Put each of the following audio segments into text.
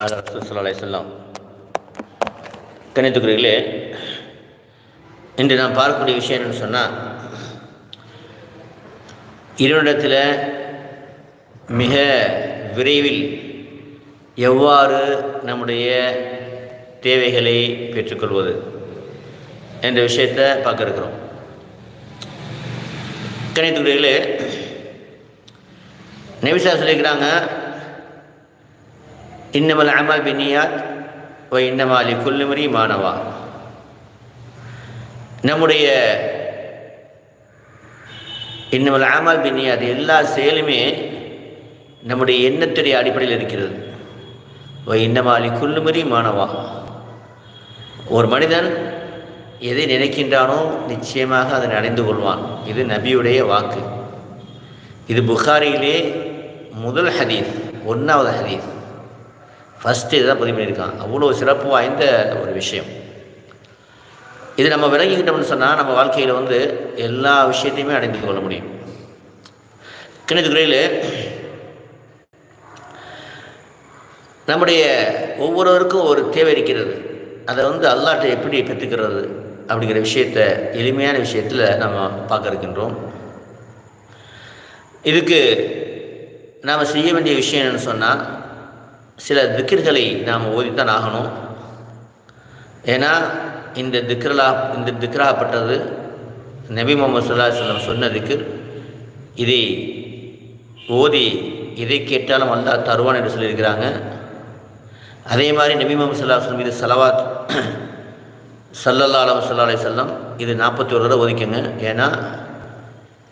ரசூல் ஸல்லல்லாஹு அலைஹி வஸல்லம். கணித்துக்குரியர்களே, இன்று நாம் பார்க்கக்கூடிய விஷயம் என்னென்னு சொன்னால், இறைவனிடத்தில் மிக விரைவில் எவ்வாறு நம்முடைய தேவைகளை பெற்றுக்கொள்வது என்ற விஷயத்தை பார்க்க இருக்கிறோம். கணித்துக்குரியர்களே, நபி ஸல்லல்லாஹு சொல்லியிருக்கிறாங்க, இன்னமல் அமல் பின்னியாத் வ இன்னமா லிகுல்லி இம்ரிஇன் மா நவா. நம்முடைய இன்னமல் அமல் பின்னியாத் எல்லா செயலுமே நம்முடைய எண்ணத்துடைய அடிப்படையில் இருக்கிறது. வ இன்னமா லிகுல்லி இம்ரிஇன் மா நவா. ஒரு மனிதன் எதை நினைக்கின்றானோ நிச்சயமாக அதனை அடைந்து கொள்வான். இது நபியுடைய வாக்கு. இது புகாரியிலே முதல் ஹதீஸ், 1வது ஹதீஸ். ஃபஸ்ட்டு இதுதான் பதிவு பண்ணியிருக்கான். அவ்வளோ சிறப்பு வாய்ந்த ஒரு விஷயம். இது நம்ம விளங்கிக்கிட்டோம்னு சொன்னால் நம்ம வாழ்க்கையில் எல்லா விஷயத்தையுமே அடைந்து கொள்ள முடியும். கிணத்துக்குறையில் நம்முடைய ஒவ்வொருவருக்கும் ஒரு தேவை இருக்கிறது. அதை அல்லாஹ்ட்ட எப்படி பெற்றுக்கிறது அப்படிங்கிற விஷயத்தை, எளிமையான விஷயத்தில் நம்ம பார்க்க இருக்கின்றோம். இதுக்கு நாம் செய்ய வேண்டிய விஷயம் என்னென்னு சொன்னால், சில திக்ர்களை நாம் ஓதித்தான் ஆகணும். ஏன்னா இந்த திக்ராகப்பட்டது நபி முஹம்மது ஸல்லல்லாஹு அலைஹி வஸல்லம் சொன்ன திக்ர். இதை ஓதி இதை கேட்டாலும் அல்லாஹ் தருவான் என்று சொல்லியிருக்கிறாங்க. அதே மாதிரி நபி முஹம்மது ஸல்லல்லாஹு அலைஹி வஸல்லம் இது ஸலவாத் ஸல்லல்லாஹு அலைஹி வஸல்லம் இது 41 தடவை ஓதிக்கங்க. ஏன்னா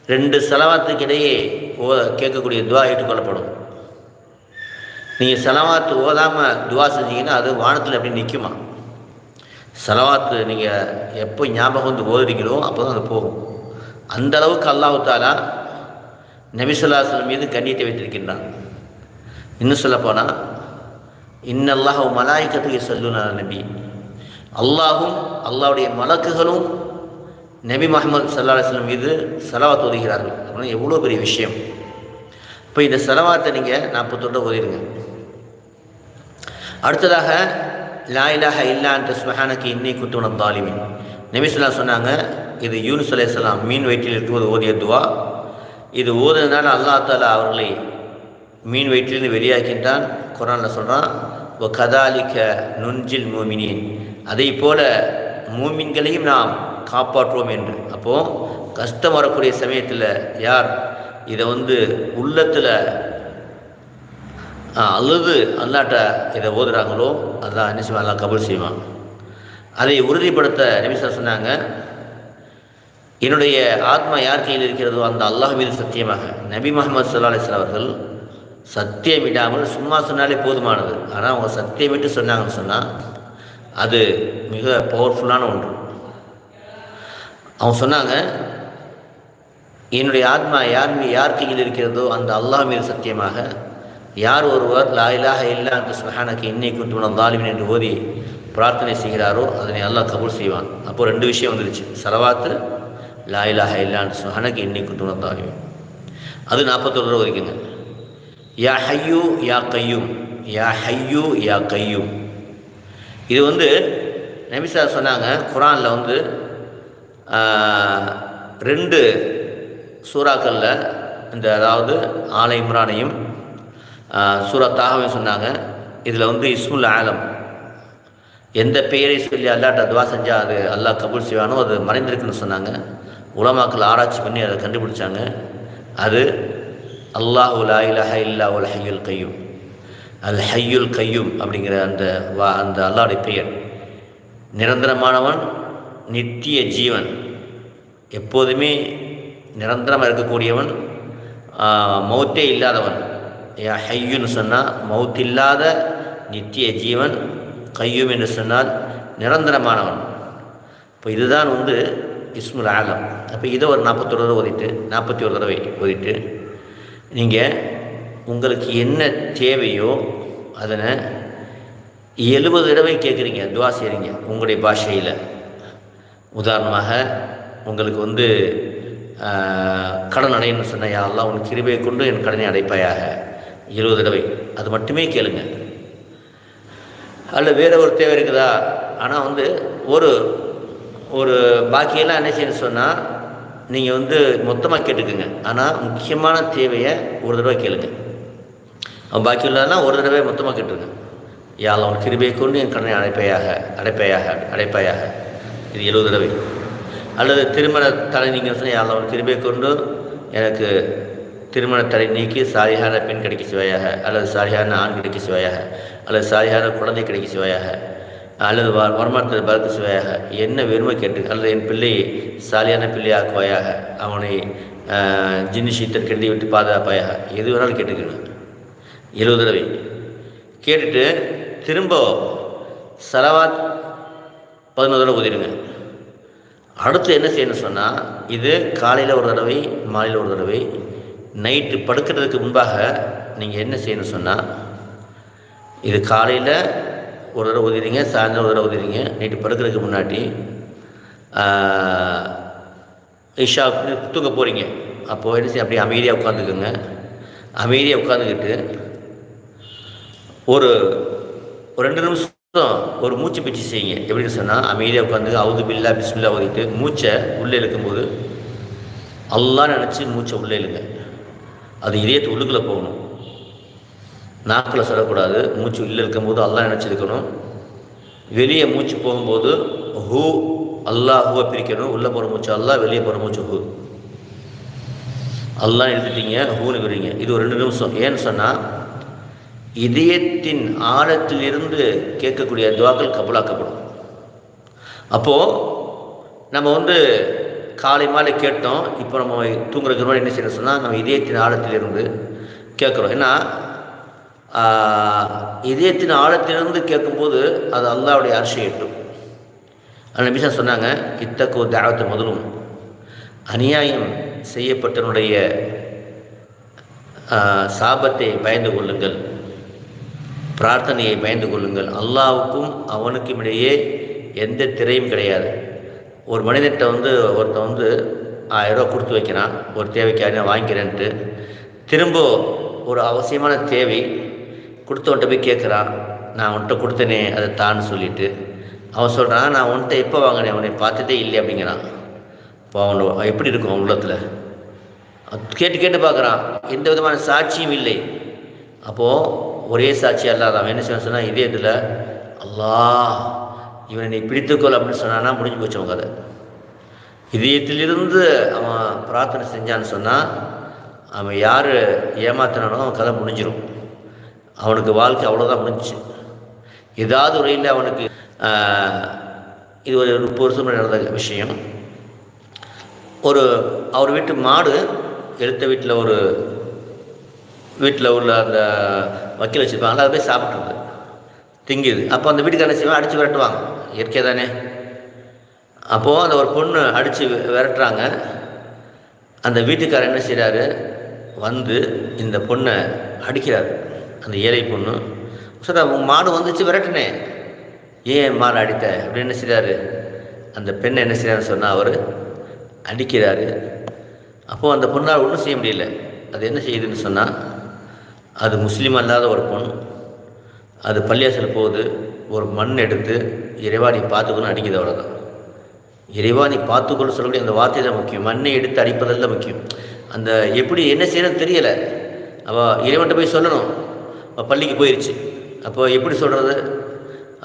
2 ஸலவாத்துக்கு இடையே கேட்கக்கூடிய துவா ஏற்றுக்கொள்ளப்படும். நீங்கள் ஸலவாத்து ஓதாமல் துவா செஞ்சீங்கன்னா அது வானத்தில் எப்படி நிற்குமா? ஸலவாத்து நீங்கள் எப்போ ஞாபகம் ஓதுறீங்களோ அப்போ தான் அது போகும். அந்த அளவுக்கு அல்லாஹ் தஆலா நபி ஸல்லல்லாஹு அலைஹி வஸல்லம் மீது கண்ணியத்தை வைத்திருக்கின்றான். இன்னும் சொல்லப்போனால், இன்னல்லாஹு வ மலாயிகத்துஹு யஸல்லூன அலன் நபி. அல்லாஹும் அல்லாஹ்வுடைய மலக்குகளும் நபி முஹம்மது ஸல்லல்லாஹு அலைஹி வஸல்லம் மீது ஸலவாத் ஓதுகிறார்கள். அப்படின்னா எவ்வளோ பெரிய விஷயம். இப்போ இந்த ஸலவாத்தை நீங்கள் 41 ஓதிடுங்க. அடுத்ததாக, லா இலாஹ இல்லா அன்த சுப்ஹானக இன்னி குன்து மினல் ஸாலிமீன். நபி ஸல்லல்லாஹு சொன்னாங்க, இது யூனுஸ் அலைஹிஸ்ஸலாம் மீன் வயிற்றில் இருக்கும்போது ஓதிய துவா. இது ஓதுனதுனால அல்லாஹ் தஆலா அவர்களை மீன் வயிற்றிலிருந்து வெளியாக்கின்றான். குர்ஆனில் சொல்கிறான், வ கதாலிக நுன்ஜில் மூமினீன். அதை போல மூமின்களையும் நாம் காப்பாற்றுவோம் என்று. அப்போது கஷ்டம் வரக்கூடிய சமயத்தில் யார் இதை உள்ளத்தில் அழுது அல்லாட்ட இதை ஓதுறாங்களோ அதான் என்ன செய்வான், அல்லாஹ் கபூல் செய்வான். அதை உறுதிப்படுத்த நபி ஸல்லல்லாஹு சொன்னாங்க, என்னுடைய ஆத்மா யார் கையில் இருக்கிறதோ அந்த அல்லாஹ் மீது சத்தியமாக. நபி முஹம்மது ஸல்லல்லாஹு அலைஹி வஸல்லம் அவர்கள் சத்தியமிடாமல் சும்மா சொன்னாலே போதுமானது. ஆனால் அவங்க சத்தியமிட்டு சொன்னாங்கன்னு சொன்னால் அது மிக பவர்ஃபுல்லான ஒன்று. அவங்க சொன்னாங்க, என்னுடைய ஆத்மா யார் கையில் இருக்கிறதோ அந்த அல்லாஹ் மீது சத்தியமாக, யார் ஒருவர் லா இலாஹ இல்லா அன்த சுப்ஹானக இன்னி குன்து மினல் ஸாலிமீன் என்று ஓதி பிரார்த்தனை செய்கிறாரோ அதனை அல்லாஹ் கபூல் செய்வான். அப்போது 2 விஷயம் வந்துருச்சு. ஸலவாத்து, லா இலாஹ இல்லா அன்த சுப்ஹானக இன்னி குன்து மினல் ஸாலிமீன். அது 41 தடவை வரைக்குங்க. யா ஹய்யூ யா கய்யூம், யா ஹய்யூ யா கய்யூம். இது நபி ஸல்லல்லாஹு சொன்னாங்க, குர்ஆனில் 2 சூறாக்களில் அதாவது ஆல இம்ரானையும் சூரா தாஹாவையும் சொன்னாங்க. இதில் இஸ்முல் ஆலம், எந்த பெயரை சொல்லி அல்லாட்ட துவா செஞ்சால் அது அல்லாஹ் கபூல் செய்வானோ அது மறைந்திருக்குன்னு சொன்னாங்க. உலமாக்கள் ஆராய்ச்சி பண்ணி அதை கண்டுபிடிச்சாங்க. அது அல்லாஹு லா இலாஹ இல்லல்லாஹுல் ஹய்யுல் கய்யூம். அல் ஹய்யுல் கய்யூம் அப்படிங்கிற அந்த அல்லாஹ்வுடைய பெயர். நிரந்தரமானவன், நித்திய ஜீவன், எப்போதுமே நிரந்தரமாக இருக்கக்கூடியவன், மௌத்தே இல்லாதவன். யா ஹய்யுன்னு சொன்னால் மௌத் இல்லாத நித்திய ஜீவன், கய்யூம் என்று சொன்னால் நிரந்தரமானவன். இப்போ இதுதான் இஸ்முல் ஆலம். அப்போ இதை ஒரு 41 தடவை ஓதிட்டு 41 தடவை ஓதிட்டு நீங்கள் உங்களுக்கு என்ன தேவையோ அதனை 70 தடவை கேட்குறீங்க, துவா செய்கிறீங்க உங்களுடைய பாஷையில். உதாரணமாக உங்களுக்கு கடன் அடையணும்னு சொன்னால், யா அல்லாஹ் உன் கிருபையை கொண்டு என் கடனை அடைப்பாயாக 20 தடவை. அது மட்டுமே கேளுங்க. அல்ல வேறு ஒரு தேவை இருக்குதா? ஆனால் ஒரு ஒரு பாக்கியெல்லாம் என்ன செய்யணும்னு சொன்னால் நீங்கள் மொத்தமாக கேட்டுக்குங்க. ஆனால் முக்கியமான தேவையை ஒரு தடவை கேளுங்க. பாக்கி உள்ளதெல்லாம் ஒரு தடவை மொத்தமாக கேட்டுருங்க. யாழ் அவன் கிருபையை கொண்டு என் கடனை அடைப்பாயாக. இது 70 தடவை. அல்லது திருமண தடை நீங்கள் சொன்னால் யாழ் அவன் கிருபையை கொண்டு எனக்கு திருமண தடை நீக்கி சாலியான பெண் கிடைக்க செய்வாயாக, அல்லது சாலியான ஆண் கிடைக்க செய்வாயாக, அல்லது சாலியான குழந்தை கிடைக்க செய்வாயாக, அல்லது வருமானத்தில் பறக்க செய்வாயாக. என்ன வேணுமோ கேட்டு, அல்லது என் பிள்ளையை சாலியான பிள்ளையாக்குவாயாக, அவனை ஜின்னு சீத்தர் கெண்டி விட்டு பாதுகாப்பாயாக. எது வேணாலும் கேட்டுக்கணும். 70 தடவை கேட்டுட்டு திரும்ப சலவாத் 11 தடவை ஊதிடுங்க. அடுத்து என்ன செய்யணும்னு சொன்னால், இது காலையில் ஒரு தடவை, மாலையில் ஒரு தடவை, நைட்டு படுக்கிறதுக்கு முன்பாக நீங்கள் என்ன செய்யணும்னு சொன்னால், இது காலையில் ஒரு தடவை ஊதிடுங்க, சாயந்தரம் ஒரு தடவை ஊதிடுங்க. நைட்டு படுக்கிறதுக்கு முன்னாடி இஷா தூங்க போகிறீங்க. அப்போது என்ன செய்ய, அப்படியே அமைதியாக உட்காந்துக்குங்க. அமைதியாக உட்காந்துக்கிட்டு ஒரு 2 நிமிஷம் ஒரு மூச்சு பயிற்சி செய்யுங்க. எப்படின்னு சொன்னால், அமைதியாக உட்காந்து அவுது பில்லா பிஸ்மில்லா ஓதிட்டு மூச்சை உள்ளே இழுக்கும்போது அல்லாஹ் நினச்சி மூச்சை உள்ளே இழுங்க. அது இதயத்து உள்ளுக்குள்ளே போகணும், நாக்கில் சொல்லக்கூடாது. மூச்சு உள்ளே இருக்கும்போது அல்லாஹ் நினச்சி இருக்கணும். வெளியே மூச்சு போகும்போது ஹூ அல்லாஹ் ஹூவை பிரிக்கணும். உள்ளே போகிற மூச்சு அல்லாஹ், வெளியே போகிற மூச்சு ஹூ. அல்லாஹ் எழுதிட்டீங்க, ஹூன்னு விடுறீங்க. இது ஒரு 2 நிமிஷம். ஏன்னு சொன்னால், இதயத்தின் ஆழத்திலிருந்து கேட்கக்கூடிய துவாக்கள் கபூலாக்கப்படும். அப்போது நம்ம காலை மாலை கேட்டோம். இப்போ நம்ம தூங்குறதுக்கு முன்னாடி என்ன செய்யணும் சொன்னால், நம்ம இதயத்தின் ஆழத்திலிருந்து கேட்குறோம். ஏன்னா இதயத்தின் ஆழத்திலிருந்து கேட்கும்போது அது அல்லாஹ்வுடைய அர்ஷை எட்டும். நபி சொன்னாங்க, இத்தக்கோ தாவத்தை முதலும், அநியாயம் செய்யப்பட்டனுடைய சாபத்தை பயந்து கொள்ளுங்கள், பிரார்த்தனையை பயந்து கொள்ளுங்கள். அல்லாஹ்வுக்கும் அவனுக்கும் இடையே எந்த திரையும் கிடையாது. ஒரு மனிதன்கிட்ட ஒருத்தன் 1000 ரூபா கொடுத்து வைக்கிறான், ஒரு தேவைக்காக வாங்கிக்கிறேன்ட்டு. திரும்ப ஒரு அவசியமான தேவை கொடுத்தவன்கிட்ட போய் கேட்குறான், நான் உன்கிட்ட கொடுத்தனே அதை தான்னு சொல்லிவிட்டு. அவன் சொல்கிறான், நான் உன்கிட்ட எப்போ வாங்கினேன், உன்னை பார்த்ததே இல்லை அப்படிங்கிறான். இப்போ அவன் எப்படி இருக்கும் அவன் உள்ளத்தில்? கேட்டு பார்க்குறான், எந்த விதமான சாட்சியும் இல்லை. அப்போது ஒரே சாட்சி அல்லாத அவன் என்ன செய்ய சொன்னால், இதே இதில் அல்லாஹ் இவனை நீ பிடித்துக்கொள் அப்படின்னு சொன்னான்னா முடிஞ்சு போச்சு அவன் கதை. இதயத்திலிருந்து அவன் பிரார்த்தனை செஞ்சான்னு சொன்னால், அவன் யார் ஏமாத்தினானோ அவன் கதை முடிஞ்சிடும். அவனுக்கு வாழ்க்கை அவ்வளோதான் முடிஞ்சிச்சு. ஏதாவது உரையில் அவனுக்கு இது ஒரு 30 வருஷம் நடந்த விஷயம். அவர் வீட்டு மாடு எடுத்த வீட்டில் உள்ள அந்த வக்கீல் வச்சுருப்பாங்களா, அதை போய் சாப்பிட்றது திங்குது. அப்போ அந்த வீட்டுக்காரனை செய்வான், அடித்து விரட்டுவாங்க, இயற்கை தானே. அப்போது அந்த ஒரு பொண்ணு அடித்து விரட்டுறாங்க. அந்த வீட்டுக்காரர் என்ன செய்கிறாரு, இந்த பொண்ணை அடிக்கிறார். அந்த ஏழை பொண்ணு சார், உங்கள் மாடு வந்துச்சு விரட்டுனே, ஏன் மாடு அடித்த அப்படின்னு என்ன செய்கிறாரு, அந்த பெண்ணை என்ன செய்கிறாருன்னு சொன்னால் அவர் அடிக்கிறாரு. அப்போது அந்த பொண்ணால் ஒன்றும் செய்ய முடியல. அது என்ன செய்யுதுன்னு சொன்னால், அது முஸ்லீம் அல்லாத ஒரு பொண்ணு, அது பள்ளியாசல் போகுது, ஒரு மண் எடுத்து இறைவா நீ பார்த்துக்கணும் அடிக்குது, அவ்வளோதான். இறைவா நீ பார்த்துக்கொள்ள சொல்லக்கூடிய அந்த வார்த்தை தான் முக்கியம். மண்ணை எடுத்து அடிப்பதெல்லாம் முக்கியம். அந்த எப்படி என்ன செய்யணும்னு தெரியலை. அவள் இறைவன்கிட்ட போய் சொல்லணும். பள்ளிக்கு போயிடுச்சு. அப்போது எப்படி சொல்கிறது?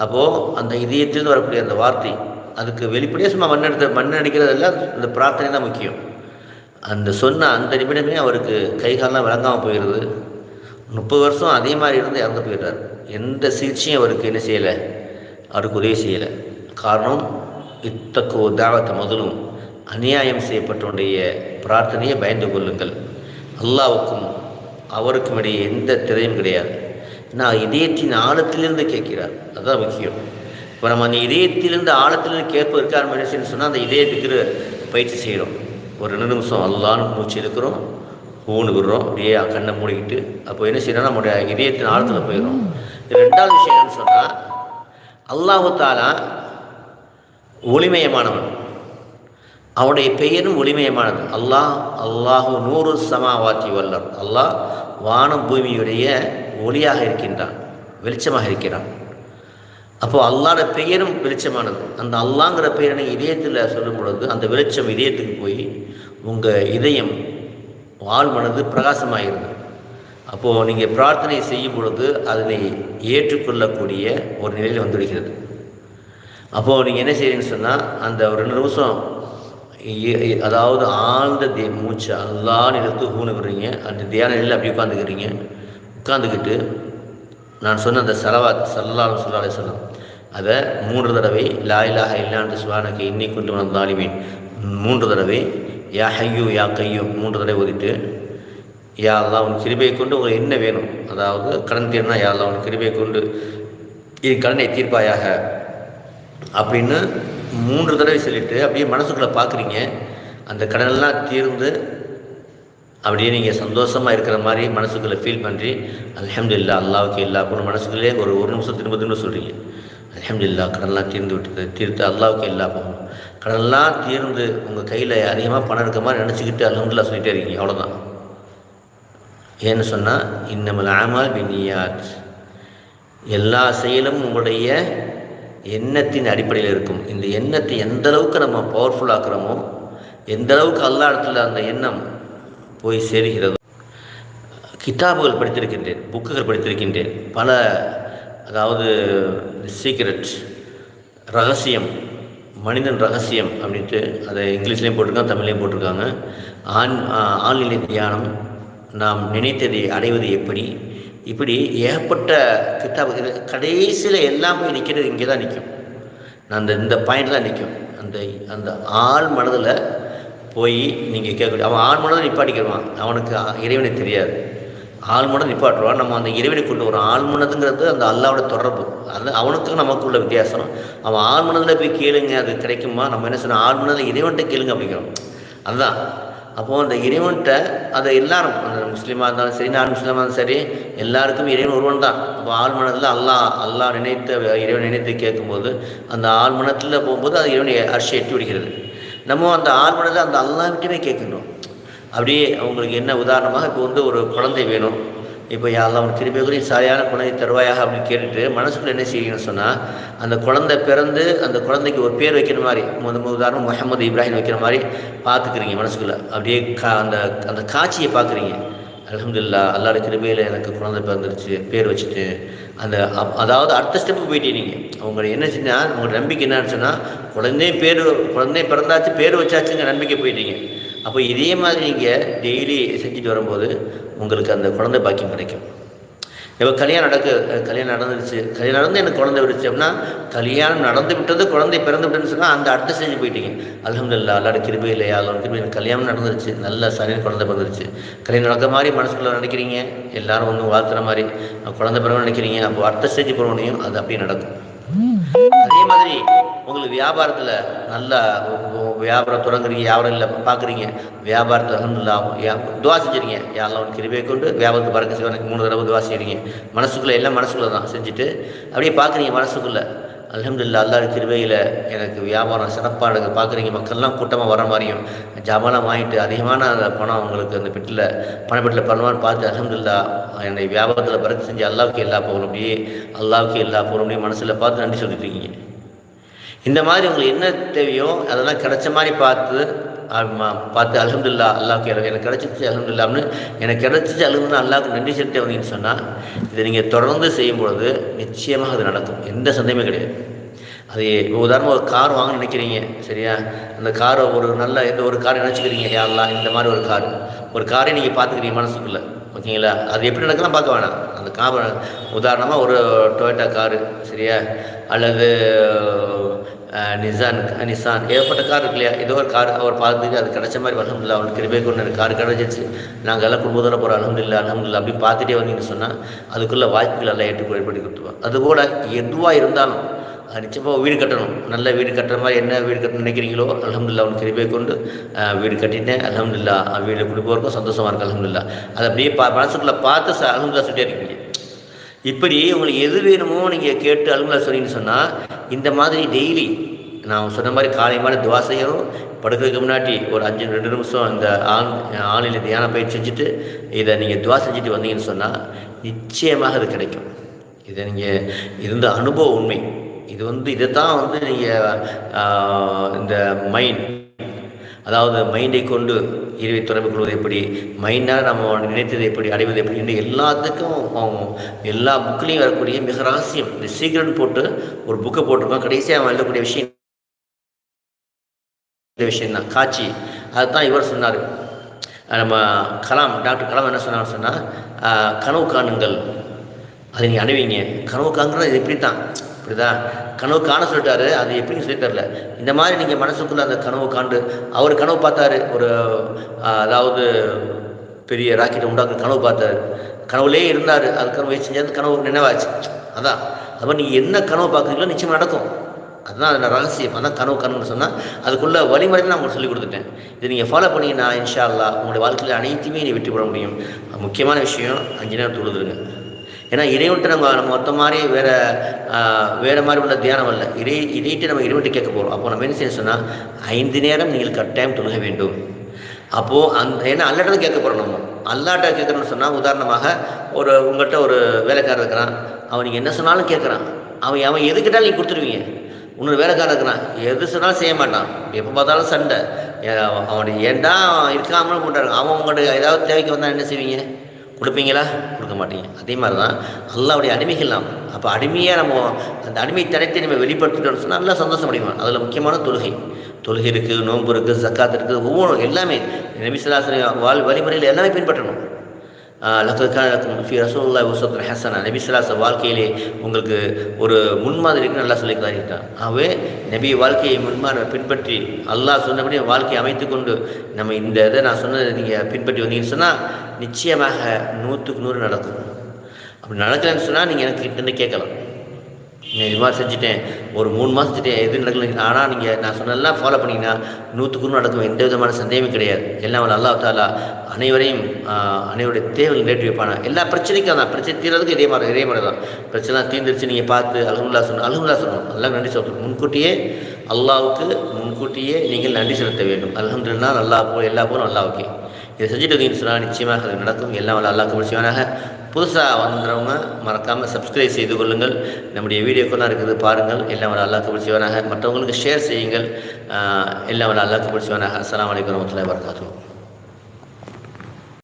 அப்போது அந்த இதயத்திலிருந்து வரக்கூடிய அந்த வார்த்தை, அதுக்கு வெளிப்படையாக சும்மா மண் அடிக்கிறதெல்லாம் இந்த பிரார்த்தனை தான் முக்கியம். அந்த சொன்ன அந்த நிமிடமே அவருக்கு கைகாலெலாம் விளங்காமல் போயிடுது. 30 வருஷம் அதே மாதிரி இருந்து இறந்து போயிடுறார். எந்த சிகிச்சையும் அவருக்கு என்ன செய்யலை, அவருக்கு உதவி செய்யலை. காரணம், இத்தக்கோ தாவத்தை முதலும், அநியாயம் செய்யப்பட்டவனுடைய பிரார்த்தனையை பயந்து கொள்ளுங்கள். அல்லாஹ்வுக்கும் அவருக்கும் இடையே எந்த திரையும் கிடையாது. நான் இதயத்தின் ஆழத்திலிருந்து கேட்கிறார், அதுதான் முக்கியம். இப்போ நம்ம அந்த இதயத்திலிருந்து ஆழத்திலிருந்து கேட்பதற்கு நம்ம என்ன செய்யணும்னு சொன்னால், அந்த இதயத்துக்கு பயிற்சி செய்கிறோம். ஒரு 2 நிமிஷம் அல்லான்னு மூச்சு இருக்கிறோம், ஊனு விடுறோம், அப்படியே கண்ணை மூடிக்கிட்டு. அப்போ என்ன செய்யணும், நம்முடைய இதயத்தின் ஆழத்தில் போயிடும். இது 2வது விஷயம் என்னன்னு சொன்னால், அல்லாஹு தஆலா ஒளிமயமானவன், அவனுடைய பெயரும் ஒளிமயமானது. அல்லாஹு நூறு சமாவாத்தி வல்லர், அல்லாஹ் வானம் பூமியுடைய ஒளியாக இருக்கின்றான், வெளிச்சமாக இருக்கிறான். அப்போது அல்லாஹ்வோட பெயரும் வெளிச்சமானது. அந்த அல்லாங்கிற பெயரை நீங்கள் இதயத்தில் சொல்லும் பொழுது அந்த வெளிச்சம் இதயத்துக்கு போய் உங்கள் இதயம் ஆழ்மனது பிரகாசமாகிறது. அப்போது நீங்கள் பிரார்த்தனை செய்யும் பொழுது அதனை ஏற்றுக்கொள்ளக்கூடிய ஒரு நிலையில் வந்துவிடுகிறது. அப்போது நீங்கள் என்ன செய்கிறீங்கன்னு சொன்னால் அந்த ஒரு 2 நிமிஷம் அதாவது ஆழ்ந்த மூச்சு அல்லான்னு எடுத்து ஊன விடுறீங்க. அந்த தியான நிலையில் அப்படி உட்காந்துக்கிறீங்க. உட்காந்துக்கிட்டு நான் சொன்ன அந்த ஸலவாத் ஸல்லல்லாஹு அலைஹி வஸல்லம் அதை 3 தடவை லா இலாஹ இல்லா அன்த சுப்ஹானக இன்னி குன்து மினல் ஸாலிமீன் 3 தடவை யா ஹய்யூ யா கய்யூம் 3 தடவை ஓதிட்டு யா அல்லாஹ் உன் கிருபையை கொண்டு உங்களுக்கு என்ன வேணும், அதாவது கடன் தீர்னா யா அல்லாஹ் உன் கிருபையை கொண்டு என் கடனை தீர்ப்பாயாக அப்படின்னு 3 தடவை சொல்லிவிட்டு அப்படியே மனசுக்குள்ளே பார்க்குறீங்க. அந்த கடனெல்லாம் தீர்ந்து அப்படியே நீங்கள் சந்தோஷமாக இருக்கிற மாதிரி மனசுக்குள்ளே ஃபீல் பண்ணுறி அல்ஹம்துலில்லாஹ் அல்லாஹ்வுக்கு எல்லா பொண்ணு மனசுக்குள்ளே ஒரு நிமிஷம் திரும்ப சொல்கிறீங்க. அல்ஹம்துலில்லாஹ் கடனெல்லாம் தீர்ந்து விட்டுது, தீர்த்து அல்லாஹ்வுக்கு எல்லா போகணும். கடனெல்லாம் தீர்ந்து உங்கள் கையில் அதிகமாக பணம் இருக்க மாதிரி நினச்சிக்கிட்டு அல்ஹம்துலில்லாஹ் சொல்லிகிட்டே இருக்கீங்க. அவ்வளோதான். ஏன்னு சொன்னால் இன்னமல் அமால் பின்னியாத், எல்லா செயலும் உங்களுடைய எண்ணத்தின் அடிப்படையில் இருக்கும். இந்த எண்ணத்தை எந்த அளவுக்கு நம்ம பவர்ஃபுல்லாக்குறோமோ எந்த அளவுக்கு அல்லாஹ் இடத்துல அந்த எண்ணம் போய் சேருகிறது. கிதாபுகள் படித்திருக்கின்றேன், புக்குகள் படித்திருக்கின்றேன். பல அதாவது சீக்ரெட் ரகசியம், மனிதன் ரகசியம் அப்படின்ட்டு அதை இங்கிலீஷ்லேயும் போட்டிருக்காங்க, தமிழ்லேயும் போட்டிருக்காங்க. ஆன்நிலை தியானம், நாம் நினைத்ததை அடைவது எப்படி, இப்படி ஏகப்பட்ட கிதாபு. கடைசியில் எல்லாம் போய் நிற்கிறது இங்கே தான் நிற்கும். நான் இந்த பாயிண்ட் தான் நிற்கும். அந்த ஆள் மனதில் போய் நீங்கள் கேட்கக்கூடிய அவன் ஆள் மனதை நிப்பாட்டிக்கிறான். அவனுக்கு இறைவனை தெரியாது. ஆள் மனதை நிப்பாட்டுவான். நம்ம அந்த இறைவனை கொண்டு வரோம். ஆள் மனதுங்கிறது அந்த அல்லாவோட தொடர்பு. அது அவனுக்கும் நமக்குள்ள வித்தியாசம். அவன் ஆள் மனதில் போய் கேளுங்க அது கிடைக்குமா, நம்ம என்ன சொன்னால் ஆள் மனதில் இறைவன்கிட்ட கேளுங்க அப்படிங்கிறோம். அதுதான். அப்போது அந்த இறைவன்கிட்ட அதை எல்லாரும், அந்த முஸ்லீமாக இருந்தாலும் சரி நான் முஸ்லீமாக இருந்தாலும் சரி எல்லாருக்கும் இறைவன் ஒருவன் தான். அப்போ ஆள் மனதில் அல்லாஹ் நினைத்த இறைவன் நினைத்து கேட்கும்போது அந்த ஆள் மனத்தில் போகும்போது அது இறைவனை அரிசி எட்டி விடுகிறது. நம்ம அந்த ஆள் மனதில் அந்த அல்லாஹ் விட்டுமே கேட்கணும். அப்படியே அவங்களுக்கு என்ன உதாரணமாக இப்போ ஒரு குழந்தை வேணும், இப்போ யாரெல்லாம் அவனுக்கு திருப்பி சரியான குழந்தை தருவாயாக அப்படின்னு கேட்டுட்டு மனசுக்குள்ள என்ன செய்யணும்னு சொன்னால் அந்த குழந்தை பிறந்து அந்த குழந்தைக்கு ஒரு பேர் வைக்கிற மாதிரி உதாரணம் முஹம்மது இப்ராஹிம் வைக்கிற மாதிரி பார்த்துக்கிறீங்க மனசுக்குள்ளே. அப்படியே அந்த காட்சியை பார்க்குறீங்க. அல்ஹம்துலில்லாஹ் அல்லாஹ்வுடைய கிருபையில் எனக்கு குழந்தை பிறந்துருச்சு பேர் வச்சுட்டு அதாவது அடுத்த ஸ்டெப்புக்கு போயிட்டீங்க. அவங்க என்ன செஞ்சால் உங்களோட நம்பிக்கை என்னன்னு சொன்னால் குழந்தை பிறந்தாச்சு பேர் வச்சாச்சுங்க நம்பிக்கை போயிட்டீங்க. அப்போ இதே மாதிரி நீங்கள் டெய்லி செஞ்சுட்டு வரும்போது உங்களுக்கு அந்த குழந்தை பாக்கியம் கிடைக்கும். இப்போ கல்யாணம் நடந்துருச்சு, கல்யாணம் நடந்து எனக்கு குழந்தை விடுச்சு அப்படின்னா கல்யாணம் நடந்து விட்டது குழந்தை பிறந்து விட்டுன்னு சொன்னால் அந்த அடுத்த ஸ்டேஜ் போயிட்டீங்க. அல்ஹம்துலில்லாஹ் அல்லாஹ்வுடைய கிருபை இல்லையா அல்லாஹ்வுடைய கிருபை எனக்கு கல்யாணம் நடந்துருச்சு, நல்ல சரியான குழந்தை பிறந்துருச்சு. கல்யாணம் நடக்கிற மாதிரி மனசுக்குள்ளே நினைக்கிறீங்க, எல்லாரும் வாழ்த்துற மாதிரி குழந்தை பிறகு நினைக்கிறீங்க. அப்போ அடுத்த ஸ்டேஜ் போகிறவனையும் அது அப்படியே நடக்கும். அதே மாதிரி உங்களுக்கு வியாபாரத்தில் நல்லா வியாபாரம் தொடங்குறீங்க, வியாபாரம் இல்லை பார்க்குறீங்க, வியாபாரத்தில் அல்ஹம்துலில்லாஹ் துவா செஞ்சுறீங்க, யாரெல்லாம் அவனுக்கு கிருபை கொண்டு வியாபாரத்தை பறக்க செய்வாங்க. 3 தடவை துவா செய்கிறீங்க மனசுக்குள்ளே, எல்லாம் மனசுக்குள்ளே தான் செஞ்சுட்டு அப்படியே பார்க்குறீங்க மனசுக்குள்ளே அல்ஹம்துலில்லாஹ் அல்லாஹ்வுடைய கிருபையில் எனக்கு வியாபாரம் சிறப்பாக நடக்குது. பார்க்குறீங்க மக்கள்லாம் கூட்டமாக வர மாதிரியும் ஜாமான்லாம் வாங்கிட்டு அதிகமான அந்த பணம் உங்களுக்கு அந்த பணப்பெட்டில் பண்ணுவான்னு பார்த்து அல்ஹம்துலில்லாஹ் என்னுடைய வியாபாரத்தில் பறக்க செஞ்சு அல்லாஹ்வுக்கு எல்லா போகணும் அப்படியே அல்லாஹ்வுக்கு எல்லா போகணும் அப்படியே மனசில் பார்த்து நன்றி சொல்லிட்டு இருக்கீங்க. இந்த மாதிரி உங்களுக்கு என்ன தேவையோ அதெல்லாம் கிடைச்ச மாதிரி பார்த்து அல்ஹம்துலில்லாஹ் அல்லாஹ்வுக்கு எனக்கு கிடச்சிச்சு அல்ஹம்துலில்லாஹ்னு எனக்கு கிடச்சிச்சு அல்ஹம்துலில்லாஹ் அல்லாஹ்வுக்கு நன்றி செலுத்தி வந்தீங்கன்னு சொன்னால் இதை நீங்கள் தொடர்ந்து செய்யும் பொழுது நிச்சயமாக அது நடக்கும், எந்த சந்தேகமே கிடையாது. அது உதாரணமாக ஒரு கார் வாங்க நினைக்கிறீங்க, சரியா? அந்த காரை ஒரு காரை நினச்சிக்கிறீங்க, யாரெல்லாம் இந்த மாதிரி ஒரு காரை நீங்கள் பார்த்துக்கிறீங்க மனசுக்குள்ளே, ஓகேங்களா? அது எப்படி நடக்கலாம் பார்க்க வேணாம். அந்த கார் உதாரணமாக ஒரு டொயோட்டா காரு, சரியா? அல்லது நிசான் ஏகப்பட்ட கார் இருக்கு இல்லையா? ஏதோ ஒரு கார் அவர் பார்த்துட்டு அது கிடைச்ச மாதிரி அல்ஹம்துலில்லாஹ் அவனுக்கு கிருபை கொண்டு கார் கிடைச்சிச்சு, நாங்கள் எல்லாம் குடும்பத்தோட போகிறோம் அல்ஹம்துலில்லாஹ் அப்படி பார்த்துட்டே வந்தீங்கன்னு சொன்னால் அதுக்குள்ளே வாய்ப்புகள் எல்லாம் ஏற்படுத்தி கொடுத்துருவோம். அதுபோல் எதுவாக இருந்தாலும் அது நிச்சயமாக வீடு கட்டணும், நல்ல வீடு கட்டுற மாதிரி என்ன வீடு கட்டணும்னு நினைக்கிறீங்களோ அல்ஹம்துலில்லாஹ் அவனுக்கு கிருபை கொண்டு வீடு கட்டிட்டேன் அல்ஹம்துலில்லாஹ் வீடு குடிப்போருக்கும் சந்தோஷமாக இருக்குது அல்ஹம்துலில்லாஹ். அதை அப்படியே மனசுக்குள்ளே பார்த்து அல்ஹம்துலில்லாஹ் சொல்லிட்டே இருக்கீங்க. இப்படி உங்களுக்கு எது வேணுமோ நீங்கள் கேட்டு அல்ஹம்துலில்லாஹ் சொன்னீங்கன்னு சொன்னால் இந்த மாதிரி டெய்லி நான் சொன்ன மாதிரி காலை மாதிரி துவா செய்யணும். படுக்கிறதுக்கு முன்னாடி ஒரு 2 நிமிஷம் இந்த ஆன்லைன் தியான பயிற்சி செஞ்சுட்டு இதை நீங்கள் துவா செஞ்சுட்டு வந்தீங்கன்னு சொன்னால் நிச்சயமாக அது கிடைக்கும். இதை நீங்கள் இருந்த அனுபவ உண்மை. இதை தான் நீங்கள் இந்த மைண்ட், அதாவது மைண்டை கொண்டு இறைவை தொடர்பு கொள்வது எப்படி, மைண்டால் நம்ம நினைத்தது எப்படி, அடைவது எப்படின்னு எல்லாத்துக்கும் எல்லா புக்லேயும் வரக்கூடிய மிக ரகசியம். இந்த சீக்கிரம் போட்டு ஒரு புக்கை போட்டிருக்கோம். கடைசியாக அவன் எழுதக்கூடிய விஷயம் இந்த விஷயந்தான், காட்சி. அதுதான் இவர் சொன்னார். நம்ம டாக்டர் கலாம் என்ன சொன்னான்னு சொன்னால், கனவு காணுங்கள், அதை நீங்கள் அணுவீங்க. கனவு காண்கிறது இது இப்படி தான் கனவு காண சொல்லிட்டாரு. அது எப்படின்னு சொல்லி தரல. இந்த மாதிரி நீங்கள் மனசுக்குள்ளே அந்த கனவு காண்டு, அவர் கனவு பார்த்தாரு, ஒரு அதாவது பெரிய ராக்கெட்டை உண்டாக்குற கனவு பார்த்தாரு. கனவுலேயே இருந்தார். அதுக்கான முயற்சி செஞ்சது, கனவு நினைவாச்சு. அதான் அது மாதிரி நீங்கள் என்ன கனவு பார்க்குறீங்களோ நிச்சயமாக நடக்கும். அதுதான் அதில் ரகசியம். அதான் கனவுன்னு சொன்னால் அதுக்குள்ளே வழிமுறை நான் உங்களுக்கு சொல்லிக் கொடுத்துட்டேன். இது நீங்கள் ஃபாலோ பண்ணிங்கன்னா இன்ஷா அல்லாஹ் உங்களுடைய வாழ்க்கையில் அனைத்துமே நீ வெற்றி பெற முடியும். முக்கியமான விஷயம் 5 நேரம் தொழுதுருங்க. ஏன்னா இறைவன்ட்டு நம்ம மொத்த மாதிரி வேறு மாதிரி உள்ள தியானம் இல்லை. இறைட்டு நம்ம இறைவன்ட்டு கேட்க போகிறோம். அப்போ நம்ம என்ன செய்ய சொன்னால் 5 நேரம் நீங்கள் கட்டாயம் தொழுக வேண்டும். அப்போது ஏன்னா அல்லாட்ட கேட்க போகிறோம். நம்ம அல்லாட்ட கேட்குறோன்னு சொன்னால், உதாரணமாக உங்கள்கிட்ட ஒரு வேலைக்காரர் இருக்கிறான். அவன் நீங்கள் என்ன சொன்னாலும் கேட்குறான். அவன் எது கேட்டாலும் நீங்கள் கொடுத்துருவீங்க. இன்னொரு வேலைக்காரர் இருக்கிறான், எது சொன்னாலும் செய்ய மாட்டான், எப்போ பார்த்தாலும் சண்டை. அவனுடைய ஏண்டா இருக்காமல் கொண்டாடுறான். அவன் உங்கள்கிட்ட ஏதாவது தேவைக்கு வந்தால் என்ன செய்வீங்க? கொடுப்பீங்களா? கொடுக்க மாட்டீங்க. அதே மாதிரி தான் அல்லாஹ்வுடைய அடிமைகள் நாம். அப்போ அடிமையாக நம்ம அந்த அடிமை தனத்தை நம்ம வெளிப்படுத்திட்டோம்னு சொன்னால் நல்லா சந்தோஷம் அடைவோம். அதில் முக்கியமான தொழுகை இருக்குது, நோன்பு இருக்குது, ஜக்காத் இருக்குது, ஒவ்வொன்றும் எல்லாமே நபி ஸல்லல்லாஹு அலைஹி வஸல்லம் வழிமுறையில் எல்லாமே பின்பற்றணும். லக்கத் கான லக்கும் ஃபீ ரசூலில்லாஹி உஸ்வத்துன் ஹஸனா, நபி ஸல்லல்லாஹு அலைஹி வாழ்க்கையிலே உங்களுக்கு ஒரு முன்மாதிரிக்கு நல்லா சொல்லி காட்டிட்டான். ஆகவே நபி வாழ்க்கையை முன்மாதிரி பின்பற்றி அல்லாஹ் சொன்னபடி வாழ்க்கையை அமைத்து கொண்டு நம்ம இந்த இதை நான் சொன்னதை நீங்கள் பின்பற்றி வந்தீங்கன்னு சொன்னால் நிச்சயமாக 100க்கு 100 நடக்கும். அப்படி நடக்கலைன்னு சொன்னால் நீங்கள் எனக்கு கிட்டே கேட்கலாம். நீங்கள் இது மாதிரி செஞ்சுட்டேன், ஒரு 3 மாதம் செஞ்சுட்டேன், எது நடக்கல. ஆனால் நீங்கள் நான் சொன்னதெல்லாம் ஃபாலோ பண்ணிங்கன்னா 100க்கு 100 நடக்கும். எந்த விதமான சந்தேகமே கிடையாது. எல்லாம் அல்லாஹ் தஆலா அனைவருடைய தேவைகள் நிறைவேற்றி வைப்பானா. எல்லா பிரச்சனைக்கும் தான், பிரச்சனை தீர்றதுக்கு இதே மாதிரி தான். பிரச்சனை தீர்ந்துருச்சு, நீங்கள் பார்த்து அல்ஹம்துலில்லாஹ் சொல்லணும். எல்லாம் நன்றி சொல்லணும். முன்கூட்டியே நீங்கள் நன்றி செலுத்த வேண்டும். அல்ஹம்துலில்லாஹ், எல்லா போலும் அல்லாஹ்வுக்கே. இதை செஞ்சுட்டு வந்தீங்கன்னு சொன்னால் நிச்சயமாக அது நடக்கும். எல்லாம் அல்லாஹ் கபூல் செய்வானாக. புதுசாக வந்துடுறவங்க மறக்காமல் சப்ஸ்கிரைப் செய்து கொள்ளுங்கள். நம்முடைய வீடியோக்கெல்லாம் இருக்குது, பாருங்கள். எல்லாம் அல்லாஹ் கபூல் செய்வானாக. மற்றவங்களுக்கு ஷேர் செய்யுங்கள். எல்லாம் அல்லாஹ் கபூல் செய்வானாக. அஸ்ஸலாமு அலைக்கும் வரஹ்மத்துல்லாஹி வபரகாத்துஹு.